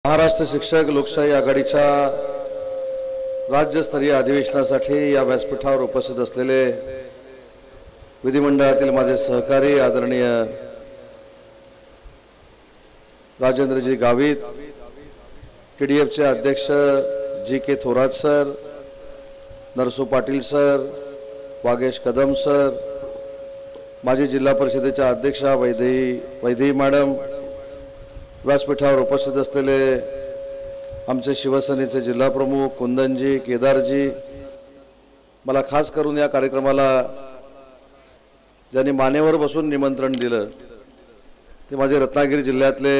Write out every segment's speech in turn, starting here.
महाराष्ट्र शिक्षक लोकशाही आघाडीच्या राज्यस्तरीय अधिवेशनासाठी या व्यासपीठावर उपस्थित असलेले विधिमंडळातील माझे सहकारी आदरणीय राजेंद्रजी गावित, TDFचे अध्यक्ष GK Thorat sir, Narasu Patil sir, Vagesh Kadam sir, माजी जिल्हा परिषदेच्या अध्यक्षा वैदेही मॅडम, व्यासपीठावर उपस्थित असलेले आमचे शिवसेनेचे जिल्हा प्रमुख कुंदनजी, केदारजी, मला खास करून या कार्यक्रमाला ज्यांनी मानेवर बसून निमंत्रण दिलं ते माझे रत्नागिरी जिल्ह्यातले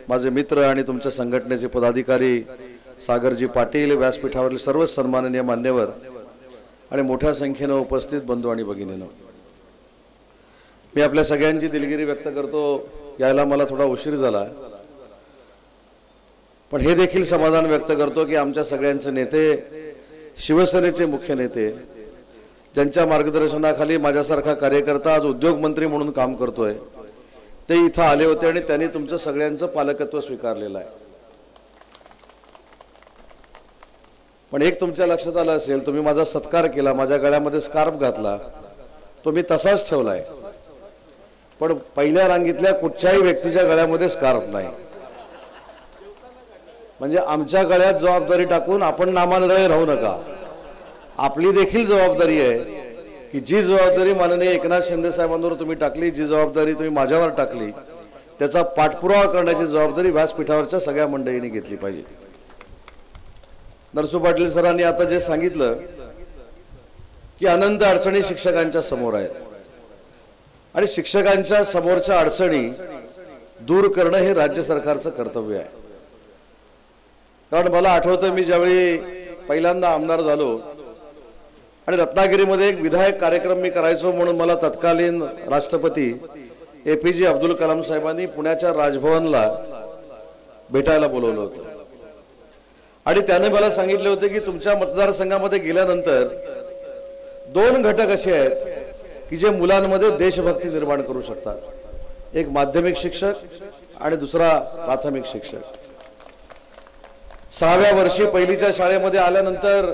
माझे मित्र आणि तुमच्या संघटनेचे पदाधिकारी सागरजी पाटील, व्यासपीठावरील सर्व सन्माननीय मान्यवर आणि मोठ्या संख्येने उपस्थित बंधू आणि भगिनींनो, मी आपल्या सगळ्यांची दिलगिरी व्यक्त करतो। यायला मला थोडा उशीर झाला, पण हे देखील समाधान व्यक्त करतो की आमच्या सगळ्यांचे नेते, शिवसेनेचे मुख्य नेते, ज्यांच्या मार्गदर्शनाखाली माझ्यासारखा कार्यकर्ता आज उद्योगमंत्री म्हणून काम करतोय, ते इथं आले होते आणि त्यांनी तुमचं सगळ्यांचं पालकत्व स्वीकारलेलं आहे। पण एक तुमच्या लक्षात आलं असेल, तुम्ही माझा सत्कार केला, माझ्या गळ्यामध्ये स्कार्फ घातला, तो मी तसाच ठेवलाय, पण पहिल्या रांगीतल्या कुठच्याही व्यक्तीच्या गळ्यामध्ये स्कार्फ नाही। म्हणजे आमच्या गळ्यात जबाबदारी टाकून आपण नामांतरे राहू नका। आपली देखील जबाबदारी आहे की जी जबाबदारी माननीय एकनाथ शिंदे साहेबांवर तुम्ही टाकली, जी जबाबदारी तुम्ही माझ्यावर टाकली, त्याचा पाठपुरावा करण्याची जबाबदारी व्यासपीठावरच्या सगळ्या मंडळींनी घेतली पाहिजे। नरसू पाटील सरांनी आता जे सांगितलं की अनंत अडचणी शिक्षकांच्या समोर आहेत आणि शिक्षकांच्या समोरच्या अडचणी दूर करणं हे राज्य सरकारचं कर्तव्य आहे। कारण मला आठवतं, मी ज्यावेळी पहिल्यांदा आमदार झालो आणि रत्नागिरीमध्ये एक विधायक कार्यक्रम मी करायचो म्हणून मला तत्कालीन राष्ट्रपती APJ अब्दुल कलाम साहेबांनी पुण्याच्या राजभवनला भेटायला बोलवलं होतं आणि त्याने मला सांगितले होते की तुमच्या मतदारसंघामध्ये गेल्यानंतर दोन घटक असे आहेत की जे मुलांमध्ये देशभक्ती निर्माण करू शकतात, एक माध्यमिक शिक्षक आणि दुसरा प्राथमिक शिक्षक। 6व्या वर्षी पहिलीच्या शाळेमध्ये आल्यानंतर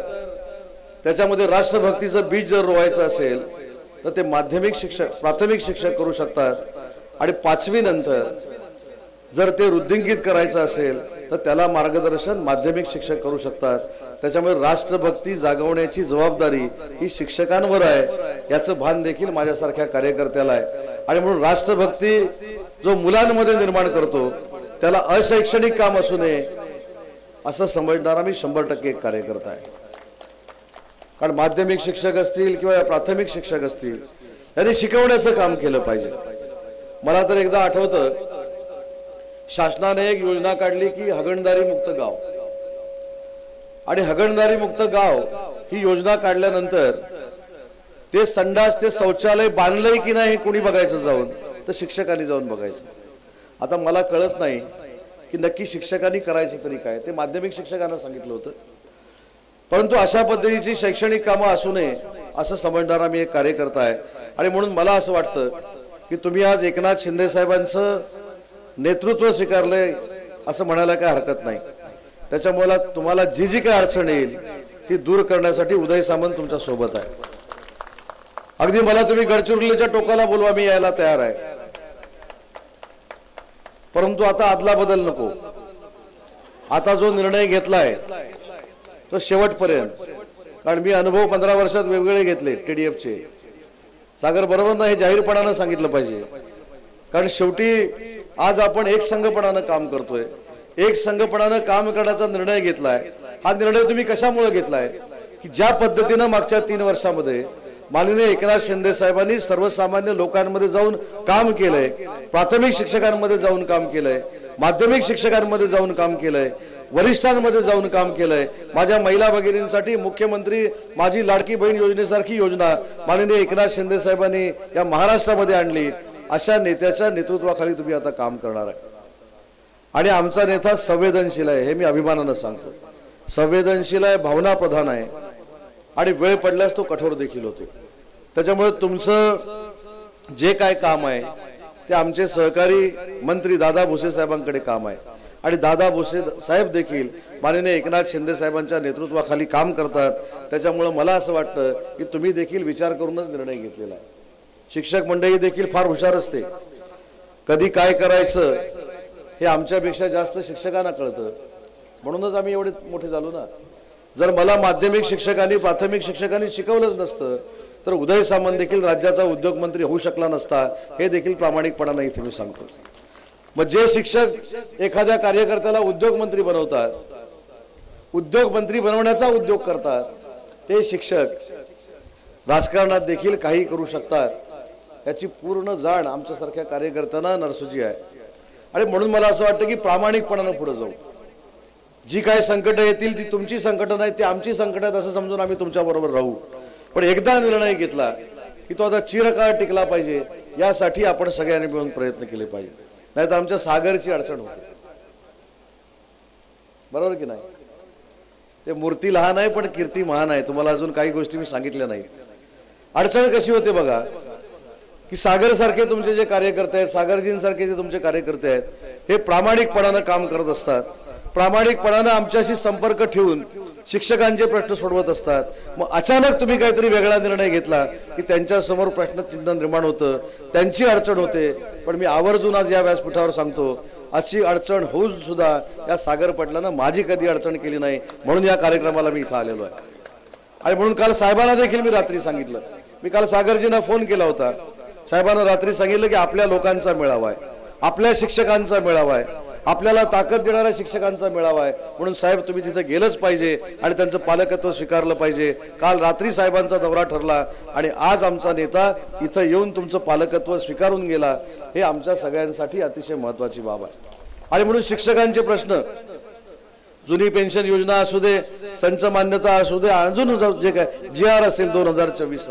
त्याच्यामध्ये राष्ट्रभक्तीचं बीज जर रोवायचं असेल तर ते माध्यमिक शिक्षक, प्राथमिक शिक्षक करू शकतात आणि 5वी नंतर जर ते वृद्धिंगित करायचं असेल तर त्याला मार्गदर्शन माध्यमिक शिक्षक करू शकतात। त्याच्यामुळे राष्ट्रभक्ती जागवण्याची जबाबदारी ही शिक्षकांवर आहे, याचं भान देखील माझ्यासारख्या कार्यकर्त्याला आहे। आणि म्हणून राष्ट्रभक्ती जो मुलांमध्ये निर्माण करतो त्याला अशैक्षणिक काम असू नये असं समजणारा मी 100% एक कार्यकर्ता आहे। कारण माध्यमिक शिक्षक असतील किंवा प्राथमिक शिक्षक असतील, यांनी शिकवण्याचं काम केलं पाहिजे। मला तर एकदा आठवतं, शासनाने एक योजना काढली की हागणदारी मुक्त गाव, आणि हागणदारी मुक्त गाव ही योजना काढल्यानंतर ते संडास, ते शौचालय बांधलंय की नाही हे कोणी बघायचं जाऊन, तर शिक्षकांनी जाऊन बघायचं। आता मला कळत नाही की नक्की शिक्षकांनी करायचं तरी काय, ते माध्यमिक शिक्षकांना सांगितलं होतं, परंतु अशा पद्धतीची शैक्षणिक कामं असू नये असं समजणारा मी एक कार्यकर्ता आहे। आणि म्हणून मला असं वाटतं की तुम्ही आज एकनाथ शिंदे साहेबांचं नेतृत्व स्वीकारलंय असं म्हणायला काय हरकत नाही। त्याच्यामुळे तुम्हाला जी जी काय अडचण येईल ती दूर करण्यासाठी उदय सामंत तुमच्या सोबत आहे। अगदी मला तुम्ही गडचिरोलीच्या टोकाला बोलवा, मी यायला तयार आहे, परंतु आता आदला बदल नको। आता जो निर्णय घेतलाय तो शेवटपर्यंत, कारण मी अनुभव 15 वर्षात वेगवेगळे घेतले TDFचे। सागर बरोबर ना, हे जाहीरपणानं सांगितलं पाहिजे, कारण शेवटी आज आपण एक संघपणानं काम करतोय, एक संघपणानं काम करण्याचा निर्णय घेतलाय। हा निर्णय तुम्ही कशामुळे घेतलाय की ज्या पद्धतीनं मागच्या 3 वर्षामध्ये माननीय एकनाथ शिंदे साहेबांनी सर्वसामान्य लोकांमध्ये जाऊन काम केलंय, प्राथमिक शिक्षकांमध्ये जाऊन काम केलंय, माध्यमिक शिक्षकांमध्ये जाऊन काम केलंय, वरिष्ठांमध्ये जाऊन काम केलंय। माझ्या महिला भगिनींसाठी मुख्यमंत्री माझी लाडकी बहीण योजनेसारखी योजना माननीय एकनाथ शिंदे साहेबांनी या महाराष्ट्रामध्ये आणली। अशा नेत्याच्या नेतृत्वाखाली तुम्ही आता काम करणार आहे आणि आमचा नेता संवेदनशील आहे, हे मी अभिमानानं सांगतो। संवेदनशील आहे, भावना प्रधान आहे आणि वेळ पडल्यास तो कठोर देखील होतो। त्याच्यामुळे तुमचं जे काय काम आहे ते आमचे सहकारी मंत्री दादा भुसे साहेबांकडे काम आहे आणि दादा भुसे साहेब देखील माननीय एकनाथ शिंदे साहेबांच्या नेतृत्वाखाली काम करतात। त्याच्यामुळे मला असं वाटतं की तुम्ही देखील विचार करूनच निर्णय घेतलेला आहे। शिक्षक मंडळी देखील फार हुशार असते, कधी काय करायचं हे आमच्यापेक्षा जास्त शिक्षकांना कळतं, म्हणूनच आम्ही एवढे मोठे झालो ना। जर मला माध्यमिक शिक्षकांनी प्राथमिक शिक्षकांनी शिकवलंच नसतं तर उदय सामंत देखील राज्याचा उद्योग मंत्री होऊ शकला नसता, हे देखील प्रामाणिकपणाने इथे मी सांगतो। मग जे शिक्षक एखाद्या कार्यकर्त्याला उद्योग मंत्री बनवतात, उद्योग मंत्री बनवण्याचा उद्योग करतात, ते शिक्षक राजकारणात देखील काही करू शकतात, याची पूर्ण जाण आमच्यासारख्या कार्यकर्त्यांना नरसुजी आहे। आणि म्हणून मला असं वाटतं की प्रामाणिकपणाने पुढे जाऊ। जी काय संकट येतील ती तुमची संकट नाही, ती आमची संकट आहेत असं समजून आम्ही तुमच्या बरोबर राहू। पण एकदा निर्णय घेतला की तो आता चिरकाळ टिकला पाहिजे, यासाठी आपण सगळ्यांनी मिळून प्रयत्न केले पाहिजे, नाहीतर आमच्या सागरची अडचण होते। बरोबर की नाही? ते मूर्ती लहान आहे पण कीर्ती महान आहे। तुम्हाला अजून काही गोष्टी मी सांगितल्या नाही। अडचण कशी होते बघा की सागर सारखे तुमचे जे कार्यकर्ते आहेत, सागरजींसारखे जे तुमचे कार्यकर्ते आहेत, हे प्रामाणिकपणाने काम करत असतात, प्रामाणिकपणाने आमच्याशी संपर्क ठेवून शिक्षकांचे प्रश्न सोडवत असतात। मग अचानक तुम्ही काहीतरी वेगळा निर्णय घेतला की त्यांच्या समोर प्रश्नचिन्ह निर्माण होतं, त्यांची अडचण होते। पण मी आवर्जून आज या व्यासपीठावर सांगतो, अशी अडचण होऊन सुद्धा या सागर पाटलांना माझी कधी अडचण केली नाही, म्हणून या कार्यक्रमाला मी इथं आलेलो आहे। आणि म्हणून काल साहेबांना देखील मी रात्री सांगितलं, मी काल सागरजींना फोन केला होता, साहेबांना रात्री सांगितलं की आपल्या लोकांचा मेळावा आहे, आपल्या शिक्षकांचा मेळावा आहे, आपल्याला ताकद देणाऱ्या शिक्षकांचा मेळावा आहे, म्हणून साहेब तुम्ही तिथे गेलंच पाहिजे आणि त्यांचं पालकत्व स्वीकारलं पाहिजे। काल रात्री साहेबांचा दौरा ठरला आणि आज आमचा नेता इथं येऊन तुमचं पालकत्व स्वीकारून गेला, हे आमच्या सगळ्यांसाठी अतिशय महत्त्वाची बाब आहे। आणि म्हणून शिक्षकांचे प्रश्न, जुनी पेन्शन योजना असू दे, संच मान्यता असू दे, अजून जे काय GR असेल 2024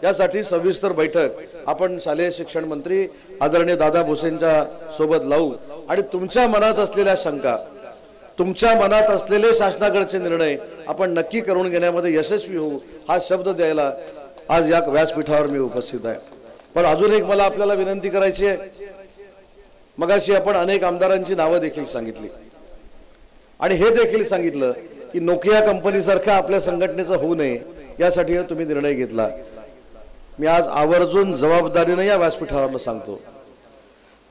यासाठी सविस्तर बैठक आपण शालेय शिक्षण मंत्री आदरणीय दादा भुसेंच्या सोबत लावू आणि तुमच्या मनात असलेल्या शंका, तुमच्या मनात असलेले शासनाकडचे निर्णय आपण नक्की करून घेण्यामध्ये यशस्वी होऊ, हा शब्द द्यायला आज या व्यासपीठावर मी उपस्थित आहे। पण अजून एक मला आपल्याला विनंती करायची आहे। मगाशी आपण अनेक आमदारांची नावं देखील सांगितली आणि हे देखील सांगितलं की नोकिया कंपनीसारख्या आपल्या संघटनेचं होऊ नये, यासाठी तुम्ही निर्णय घेतला। मी आज आवर्जून जबाबदारीने या व्यासपीठावर सांगतो,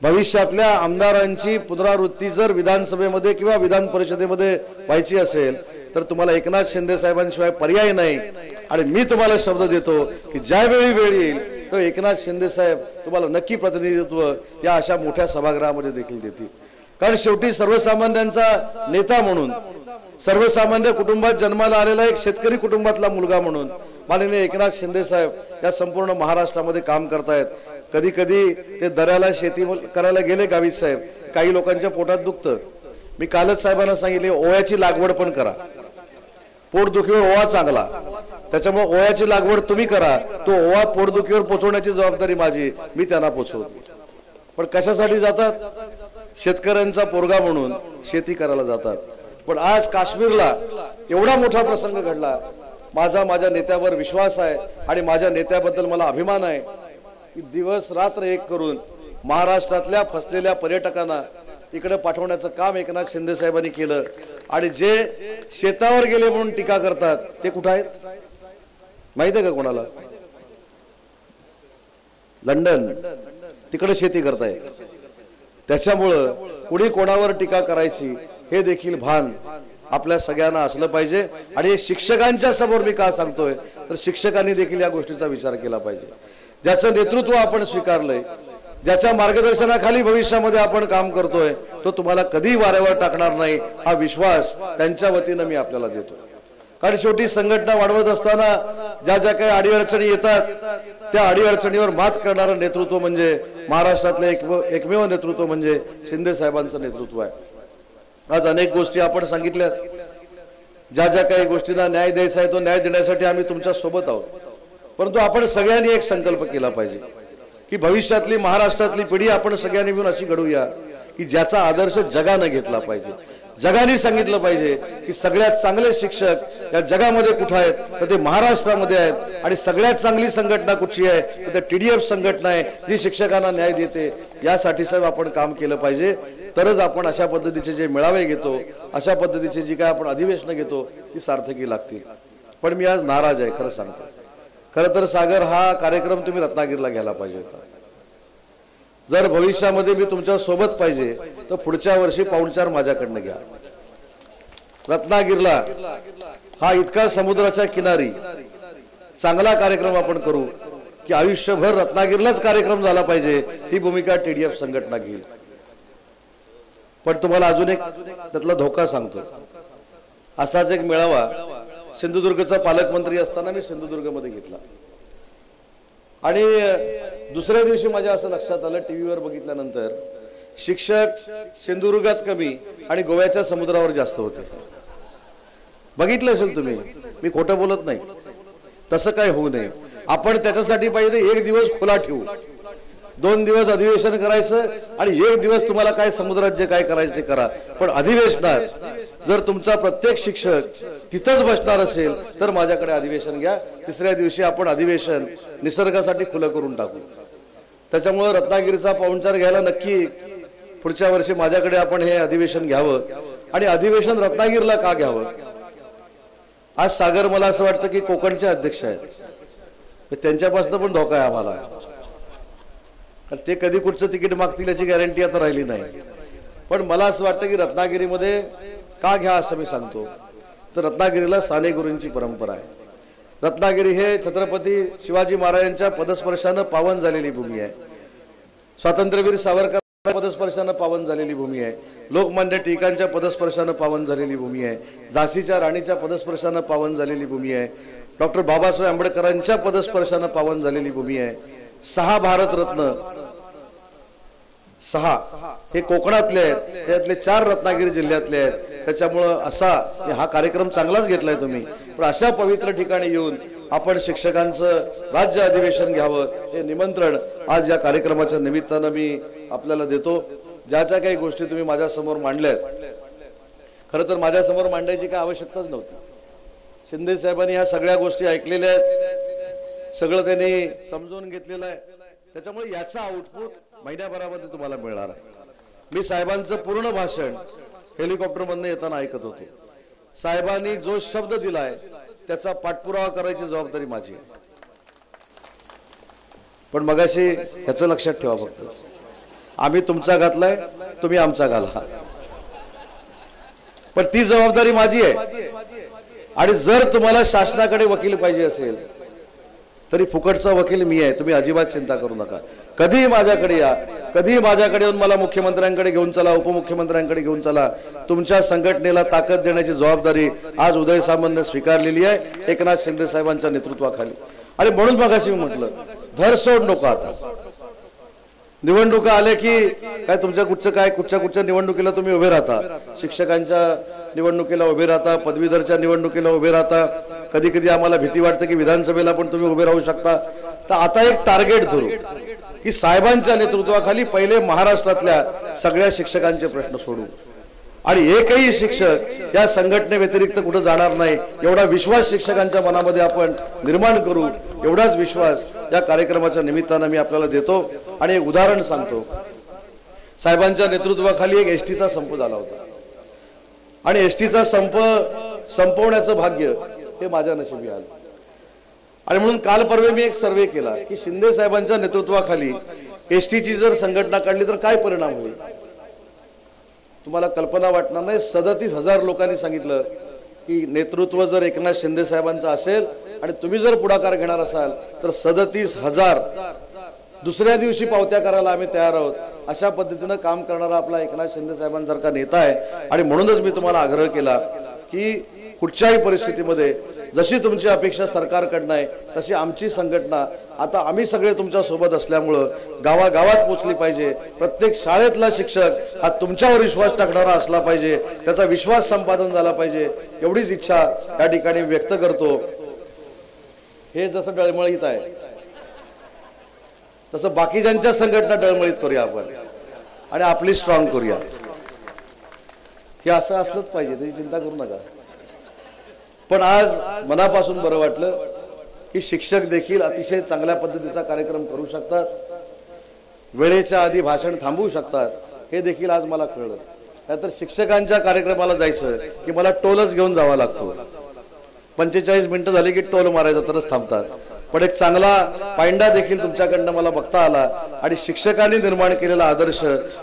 भविष्यातल्या आमदारांची पुनरावृत्ती जर विधानसभेमध्ये किंवा विधान परिषदेमध्ये व्हायची असेल तर तुम्हाला एकनाथ शिंदे साहेबांशिवाय पर्याय नाही। आणि मी तुम्हाला शब्द देतो की ज्यावेळी वेळ येईल तो एकनाथ शिंदे साहेब तुम्हाला नक्की प्रतिनिधित्व या अशा मोठ्या सभागृहामध्ये देखील देतील। कारण शेवटी सर्वसामान्यांचा नेता म्हणून, सर्वसामान्य कुटुंबात जन्माला आलेला एक शेतकरी कुटुंबातला मुलगा म्हणून माननीय एकनाथ शिंदे साहेब या संपूर्ण महाराष्ट्रामध्ये काम करतायत। कधी कधी ते दऱ्याला शेती करायला गेले गावीत साहेब, काही लोकांच्या पोटात दुखतं। मी कालच साहेबांना सांगितले ओव्याची लागवड पण करा, पोटदुखीवर ओवा चांगला, त्याच्यामुळे ओव्याची लागवड तुम्ही करा, तो ओवा पोटदुखीवर पोचवण्याची जबाबदारी माझी, मी त्यांना पोचवतो। पण कशासाठी जातात? शेतकऱ्यांचा पोरगा म्हणून शेती करायला जातात। पण आज काश्मीरला एवढा मोठा प्रसंग घडला, माझ्या नेत्यावर विश्वास आहे आणि माझ्या नेत्याबद्दल मला अभिमान आहे की दिवस रात्र एक करून महाराष्ट्रातल्या फसलेल्या पर्यटकांना इकडे पाठवण्याचं काम एकनाथ शिंदे साहेबांनी केलं। आणि जे शेतावर गेले म्हणून टीका करतात ते कुठे आहेत माहिती आहे का कोणाला? लंडन, तिकडे शेती करताय। त्याच्यामुळं कुणी कोणावर टीका करायची हे देखील भान आपल्या सगळ्यांना असलं पाहिजे। आणि शिक्षकांच्या समोर मी का सांगतोय तर शिक्षकांनी देखील या गोष्टीचा विचार केला पाहिजे। ज्याचं नेतृत्व आपण स्वीकारलंय, ज्याच्या मार्गदर्शनाखाली भविष्यामध्ये आपण काम करतोय, तो तुम्हाला कधी वाऱ्यावर टाकणार नाही, हा विश्वास त्यांच्या वतीनं मी आपल्याला देतो। कारण शेवटी संघटना वाढवत असताना ज्या ज्या काही अडीअडचणी येतात त्या अडीअडचणीवर मात करणारं नेतृत्व म्हणजे महाराष्ट्रातले एकमेव नेतृत्व म्हणजे शिंदे साहेबांचं नेतृत्व आहे। आज अनेक गोष्टी आपण सांगितल्या, ज्या ज्या काही गोष्टींना न्याय द्यायचा आहे तो न्याय देण्यासाठी आम्ही तुमच्या सोबत आहोत। परंतु आपण सगळ्यांनी एक संकल्प केला पाहिजे की भविष्यातली महाराष्ट्रातली पिढी आपण सगळ्यांनी मिळून अशी घडवूया की ज्याचा आदर्श जगाने घेतला पाहिजे। जगाने सांगितलं पाहिजे की सगळ्यात चांगले शिक्षक या जगामध्ये कुठे आहेत तर ते महाराष्ट्रामध्ये आहेत। आणि सगळ्यात चांगली संघटना कुठची आहे तर ते TDF संघटना आहे, जी शिक्षकांना न्याय देते। यासाठी साहेब आपण काम केलं पाहिजे। तरच आपण अशा पद्धतीचे जे मेळावे घेतो, अशा पद्धतीचे जी काय आपण अधिवेशनं घेतो ती सार्थकी लागतील. पण मी आज नाराज आहे, खरं सांगतो. खरं तर सागर, हा कार्यक्रम तुम्ही रत्नागिरीला घ्यायला पाहिजे होता. जर भविष्यामध्ये मी तुमच्या सोबत पाहिजे तर पुढच्या वर्षी पाहुणचार माझ्याकडनं घ्या. रत्नागिरीला हा इतका समुद्राच्या किनारी चांगला कार्यक्रम आपण करू की आयुष्यभर रत्नागिरीलाच कार्यक्रम झाला पाहिजे, ही भूमिका TDF संघटना घेईल. पण तुम्हाला अजून एक त्यातला धोका सांगतो. असाच एक मेळावा सिंधुदुर्गचा पालकमंत्री असताना मी सिंधुदुर्गमध्ये घेतला आणि दुसऱ्या दिवशी माझ्या असं लक्षात आलं, टीव्हीवर बघितल्यानंतर शिक्षक सिंधुदुर्गात कमी आणि गोव्याच्या समुद्रावर जास्त होते. बघितलं असेल तुम्ही, मी खोटं बोलत नाही. तसं काय होऊ नये. आपण त्याच्यासाठी पाहिजे एक दिवस खुला ठेवू, 2 दिवस अधिवेशन करायचं आणि 1 दिवस तुम्हाला काय समुद्रात जे काय करायचं ते करा. पण अधिवेशनात जर तुमचा प्रत्येक शिक्षक तिथंच बसणार असेल तर माझ्याकडे अधिवेशन घ्या. तिसऱ्या दिवशी आपण अधिवेशन निसर्गासाठी खुलं करून टाकू. त्याच्यामुळे रत्नागिरीचा पाहुणचार घ्यायला नक्की पुढच्या वर्षी माझ्याकडे आपण हे अधिवेशन घ्यावं. आणि अधिवेशन रत्नागिरीला का घ्यावं? आज सागर, मला असं वाटतं की कोकणचे अध्यक्ष आहेत, त्यांच्यापासून पण धोका आहे आम्हाला. ते कधी कुठचं तिकीट मागतील याची गॅरंटी आता राहिली नाही. पण मला असं वाटतं की रत्नागिरीमध्ये का घ्या असं मी सांगतो. तर रत्नागिरीला साने गुरूंची परंपरा आहे. रत्नागिरी हे छत्रपती शिवाजी महाराजांच्या पदस्पर्शानं पावन झालेली भूमी आहे. स्वातंत्र्यवीर सावरकर पदस्पर्शानं पावन झालेली भूमी आहे. लोकमान्य टिळकांच्या पदस्पर्शानं पावन झालेली भूमी आहे. झाशीच्या राणीच्या पदस्पर्शानं पावन झालेली भूमी आहे. डॉक्टर बाबासाहेब आंबेडकरांच्या पदस्पर्शानं पावन झालेली भूमी आहे. 6 भारतरत्न 6 हे कोकणातले आहेत, त्यातले 4 रत्नागिरी जिल्ह्यातले आहेत. त्याच्यामुळं असा हा कार्यक्रम चांगलाच घेतलाय तुम्ही. पण अशा पवित्र ठिकाणी येऊन आपण शिक्षकांचं राज्य अधिवेशन घ्यावं हे निमंत्रण आज या कार्यक्रमाच्या निमित्तानं मी आपल्याला देतो. ज्या ज्या काही गोष्टी तुम्ही माझ्यासमोर मांडल्यात, खरं तर माझ्यासमोर मांडायची काय आवश्यकताच नव्हती. शिंदे साहेबांनी ह्या सगळ्या गोष्टी ऐकलेल्या आहेत, सगळं त्यांनी समजून घेतलेलं आहे. त्याच्यामुळे याचा आउटपुट महिन्याभरामध्ये तुम्हाला मिळणार आहे. मी साहेबांचं पूर्ण भाषण हेलिकॉप्टरमधनं येताना ऐकत होतो. साहेबांनी जो शब्द दिलाय त्याचा पाठपुरावा करायची जबाबदारी माझी आहे. पण मगाशी ह्याचं लक्षात ठेवा, फक्त आम्ही तुमचा घातलाय, तुम्ही आमचा घाला, पण ती जबाबदारी माझी आहे. आणि जर तुम्हाला शासनाकडे वकील पाहिजे असेल तरी फुकटचा वकील मी आहे. तुम्ही अजिबात चिंता करू नका. कधीही माझ्याकडे या, कधीही माझ्याकडे येऊन मला मुख्यमंत्र्यांकडे घेऊन चला, उपमुख्यमंत्र्यांकडे घेऊन चला. तुमच्या संघटनेला ताकद देण्याची जबाबदारी आज उदय सामंतने स्वीकारलेली आहे एकनाथ शिंदे साहेबांच्या नेतृत्वाखाली. आणि म्हणून मगाशी मी म्हटलं, धरसोड नको. आता निवडणुका आले की काय तुमच्या कुठच्या निवडणुकीला तुम्ही उभे राहता. शिक्षकांच्या निवडणुकीला उभे राहता, पदवीधरच्या निवडणुकीला उभे राहता. कधी कधी आम्हाला भीती वाटते की विधानसभेला पण तुम्ही उभे राहू शकता. तर आता एक टार्गेट धरू की साहेबांच्या नेतृत्वाखाली पहिले महाराष्ट्रातल्या सगळ्या शिक्षकांचे प्रश्न सोडू आणि एकही शिक्षक या संघटने व्यतिरिक्त कुठे जाणार नाही एवढा विश्वास शिक्षकांच्या मनामध्ये आपण निर्माण करू. एवढाच विश्वास या कार्यक्रमाच्या निमित्तानं मी आपल्याला देतो. आणि एक उदाहरण सांगतो. साहेबांच्या नेतृत्वाखाली एक एसटीचा संप झाला होता आणि एसटीचा संप संपवण्याचं भाग्य हे माझ्या नशिबी आलं. आणि म्हणून काल परवा मी एक सर्वे केला की शिंदे साहेबांच्या नेतृत्वाखाली एसटीची जर संघटना काढली तर काय परिणाम होईल. तुम्हाला कल्पना वाटणार नाही, 37,000 लोकांनी सांगितलं की नेतृत्व जर एकनाथ शिंदे साहेबांचं असेल आणि तुम्ही जर पुढाकार घेणार असाल तर 37,000 दुसऱ्या दिवशी पावत्या करायला आम्ही तयार आहोत. अशा पद्धतीनं काम करणारा आपला एकनाथ शिंदे साहेबांसारखा नेता आहे. आणि म्हणूनच मी तुम्हाला आग्रह केला की कुठच्याही परिस्थितीमध्ये जशी तुमची अपेक्षा सरकारकडनं आहे तशी आमची संघटना आता आम्ही सगळे तुमच्या सोबत असल्यामुळं गावागावात पोचली पाहिजे. प्रत्येक शाळेतला शिक्षक हा तुमच्यावर विश्वास टाकणारा असला पाहिजे, त्याचा विश्वास संपादन झाला पाहिजे, एवढीच इच्छा या ठिकाणी व्यक्त करतो. हे जसं डळमळीत आहे तसं बाकीच्यांच्या संघटना डळमळीत करूया आपण आणि आपली स्ट्रॉंग करूया. हे असं असलंच पाहिजे, त्याची चिंता करू नका. पण आज मनापासून बरं वाटलं की शिक्षक देखील अतिशय चांगल्या पद्धतीचा कार्यक्रम करू शकतात, वेळेच्या आधी भाषण थांबवू शकतात. हे देखील आज मला कळलं. नाहीतर शिक्षकांच्या कार्यक्रमाला जायचं की मला टोलच घेऊन जावा लागतो. 45 मिनिटं झाली की टोल मारायचा तरच थांबतात. पण एक चांगला पायंडा देखील तुमच्याकडनं मला बघता आला आणि शिक्षकांनी निर्माण केलेला आदर्श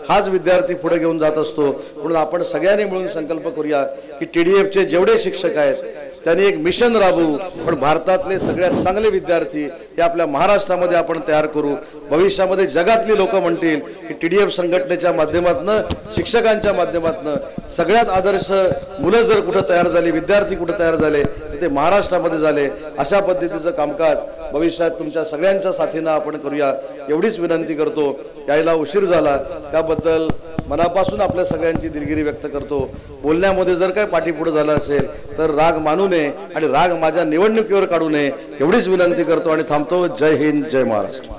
हाच विद्यार्थी पुढे घेऊन जात असतो. म्हणून आपण सगळ्यांनी मिळून संकल्प करूया की TDFचे जेवढे शिक्षक आहेत त्यांनी एक मिशन राबवू, पण भारतातले सगळ्यात चांगले विद्यार्थी हे आपल्या महाराष्ट्रामध्ये आपण तयार करू. भविष्यामध्ये जगातली लोक म्हणतील की TDF संघटनेच्या माध्यमातून, शिक्षकांच्या माध्यमातून सगळ्यात आदर्श मुलं जर कुठं तयार झाली, विद्यार्थी कुठं तयार झाले ते महाराष्ट्रामध्ये झाले. अशा पद्धतीचं कामकाज भविष्यात तुमच्या सगळ्यांच्या साथीनं आपण करूया एवढीच विनंती करतो. यायला उशीर झाला त्याबद्दल मनापासून आपल्या सगळ्यांची दिलगिरी व्यक्त करतो. बोलण्यामध्ये जर काही पाठीपुढे झालं असेल तर राग मानू नये आणि राग माझ्या निवडणुकीवर काढू नये एवढीच विनंती करतो आणि थांबतो. जय हिंद, जय महाराष्ट्र.